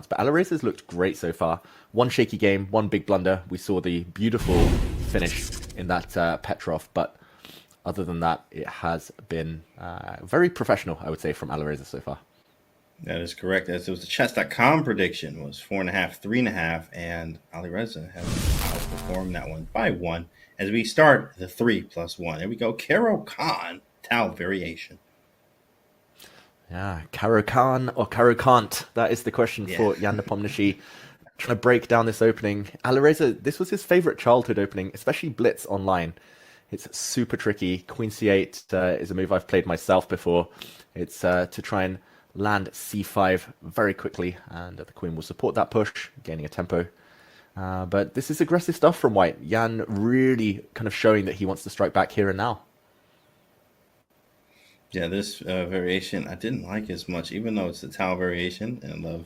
But Alireza's looked great so far. One shaky game, one big blunder. We saw the beautiful finish in that Petrov, but other than that, it has been very professional, I would say, from Alireza so far. That is correct. As it was the chess.com prediction was 4.5, 3.5, and Alireza has outperformed that one by 1. As we start the 3+1, there we go. CARO-KANN Tau variation. Yeah, CARO-KANN or CARO-KANN? That is the question for Jan Nepomniachtchi. Trying to break down this opening. Alireza, this was his favorite childhood opening, especially Blitz online. It's super tricky. Queen c8 is a move I've played myself before. It's to try and land c5 very quickly, and the queen will support that push, gaining a tempo. But this is aggressive stuff from white. Jan really kind of showing that he wants to strike back here and now. Yeah, this variation I didn't like as much, even though it's the Tau variation, and I love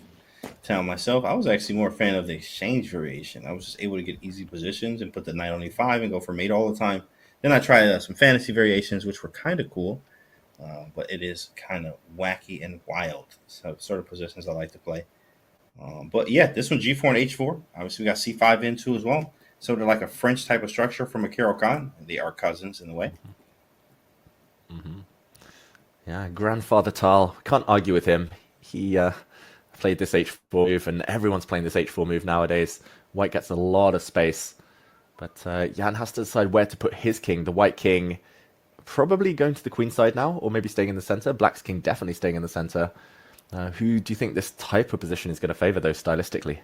Tau myself. I was actually more a fan of the exchange variation. I was just able to get easy positions and put the knight on e5 and go for mate all the time. Then I tried some fantasy variations, which were kind of cool, but it is kind of wacky and wild. So sort of positions I like to play. But yeah, this one G4 and H4. Obviously, we got C5 in too as well. So they're like a French type of structure from a CARO-KANN. They are cousins in a way. Mm-hmm. Yeah, grandfather Tal. Can't argue with him. He played this H4 move, and everyone's playing this H4 move nowadays. White gets a lot of space, but Jan has to decide where to put his king. The white king probably going to the queen side now, or maybe staying in the center. Black's king definitely staying in the center. Who do you think this type of position is going to favor, though, stylistically?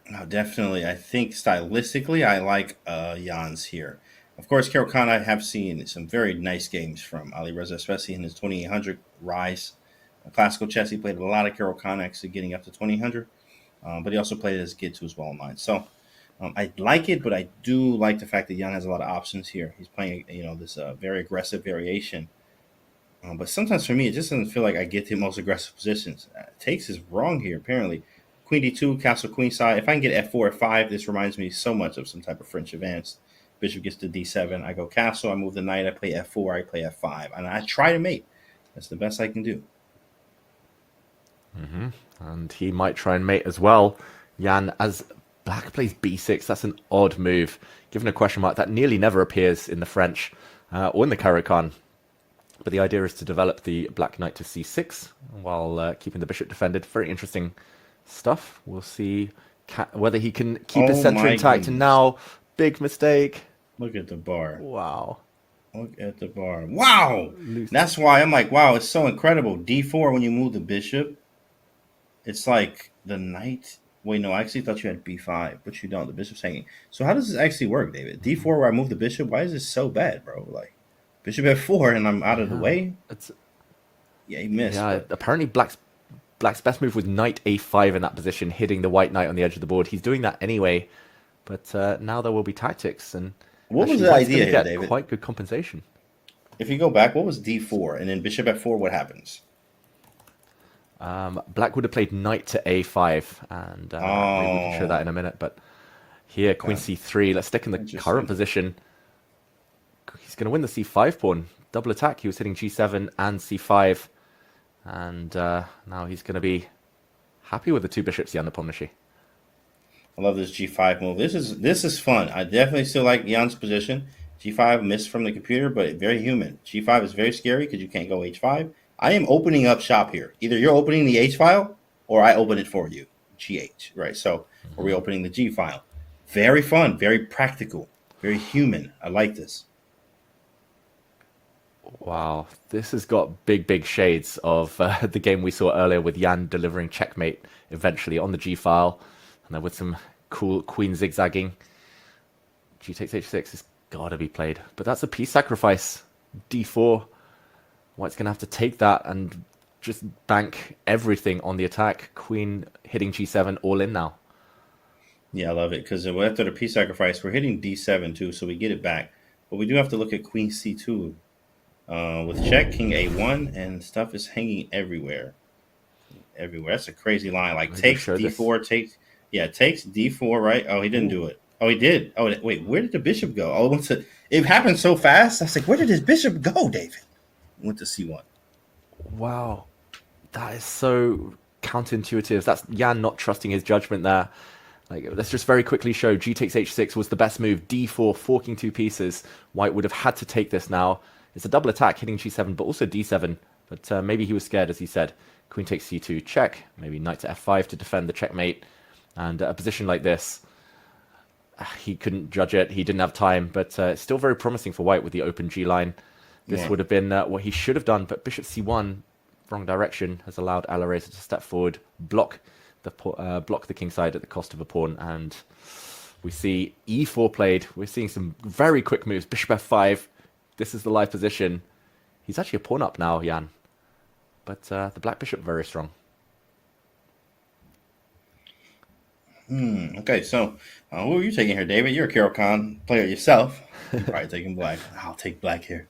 No, definitely. I think stylistically, I like Jan's here. Of course, CARO-KANN, I have seen some very nice games from Alireza, especially in his 2800 rise. Classical chess, he played a lot of CARO-KANN, actually getting up to 2800. But he also played as a kid too as well online. So I like it, but I do like the fact that Jan has a lot of options here. He's playing, this very aggressive variation. But sometimes for me, it just doesn't feel like I get the most aggressive positions. Takes is wrong here, apparently. Queen d2, castle queen side. If I can get f4, f5, this reminds me so much of some type of French advance. Bishop gets to d7. I go castle. I move the knight. I play f4. I play f5. And I try to mate. That's the best I can do. Mm-hmm. And he might try and mate as well. Jan, as Black plays b6, that's an odd move. Given a question mark, that nearly never appears in the French or in the CARO-KANN. But the idea is to develop the black knight to c6 while keeping the bishop defended. Very interesting stuff. We'll see whether he can keep his center intact. And now, big mistake. Look at the bar. Wow. Look at the bar. Wow. That's why I'm like, wow, it's so incredible. D4, when you move the bishop, it's like the knight. Wait, no, I actually thought you had b5, but you don't. The bishop's hanging. So how does this actually work, David? D4 where I move the bishop? Why is this so bad, bro? Like, bishop f4 and I'm out of the way? Yeah, he missed. Yeah, apparently Black's best move was knight a5 in that position, hitting the white knight on the edge of the board. He's doing that anyway, but now there will be tactics. And what was the idea here, David? Quite good compensation. If you go back, what was d4? And then bishop f4, what happens? Black would have played knight to a5, and maybe we can show that in a minute. But here, queen c3. Let's stick in the current position. He's going to win the c5 pawn. Double attack. He was hitting g7 and c5. And now he's going to be happy with the two bishops, Jan Nepomniachtchi. I love this g5 move. This is fun. I definitely still like Jan's position. g5 missed from the computer, but very human. g5 is very scary because you can't go h5. I am opening up shop here. Either you're opening the h file or I open it for you. GH, right? So we're reopening the g file. Very fun, very practical, very human. I like this. Wow, this has got big shades of the game we saw earlier with Jan delivering checkmate eventually on the g file, and then with some cool queen zigzagging. G takes h6 has got to be played, but that's a piece sacrifice. d4. White's going to have to take that and just bank everything on the attack. Queen hitting g7 all in now. Yeah, I love it because after the piece sacrifice, we're hitting d7 too, so we get it back. But we do have to look at queen c2. With check, king a1, and stuff is hanging everywhere. Everywhere. That's a crazy line. Like, takes d4, takes d4, right? Oh, he didn't do it. Oh, he did. Oh, wait, where did the bishop go? Oh, it happened so fast. I was like, where did his bishop go, David? Went to c1. Wow. That is so counterintuitive. That's Jan not trusting his judgment there. Like, let's just very quickly show g takes h6 was the best move. d4, forking 2 pieces. White would have had to take this now. It's a double attack, hitting g7, but also d7. But maybe he was scared, as he said. Queen takes c2, check. Maybe knight to f5 to defend the checkmate. And a position like this, he couldn't judge it. He didn't have time, but it's still very promising for White with the open G line. This would have been what he should have done, but bishop c1, wrong direction, has allowed Alireza to step forward, block the king side at the cost of a pawn, and we see e4 played. We're seeing some very quick moves. Bishop f5. This is the live position. He's actually a pawn up now, Jan. But the black bishop very strong. Okay, so who are you taking here, David? You're a CARO-KANN player yourself. You're probably taking black. I'll take black here.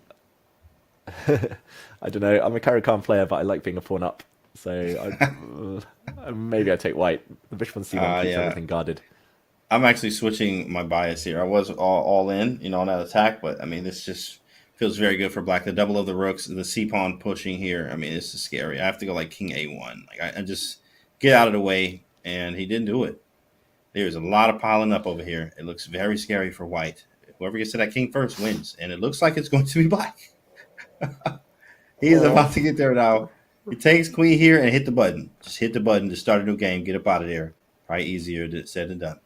I don't know. I'm a CARO-KANN player, but I like being a pawn up. So maybe I take white. The bishop on c1 keeps everything guarded. I'm actually switching my bias here. I was all in, on that attack, but I mean, this just feels very good for black. The double of the rooks, the c-pawn pushing here. I mean, this is scary. I have to go like king a1. Like I just get out of the way, and he didn't do it. There's a lot of piling up over here. It looks very scary for white. Whoever gets to that king first wins, and it looks like it's going to be black. He is about to get there now. He takes queen here and hit the button. Just hit the button to start a new game. Get up out of there. Probably easier said than done.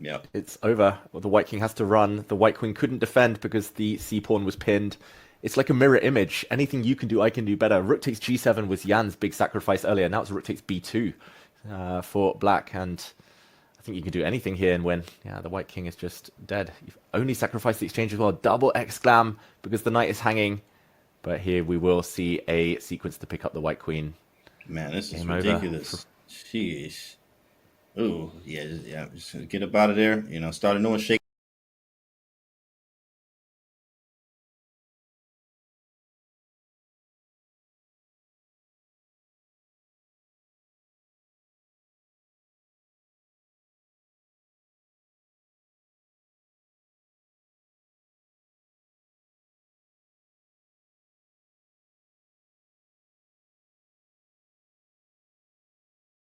Yep. It's over. Well, the white king has to run. The white queen couldn't defend because the c-pawn was pinned. It's like a mirror image. Anything you can do, I can do better. Rook takes g7 was Jan's big sacrifice earlier. Now it's rook takes b2 for black. And I think you can do anything here and win. Yeah, the white king is just dead. You've only sacrificed the exchange as well. Double exclam because the knight is hanging. But here we will see a sequence to pick up the white queen. Man, this is ridiculous. Jeez. Ooh, yeah, just get up out of there. Start a new one, shake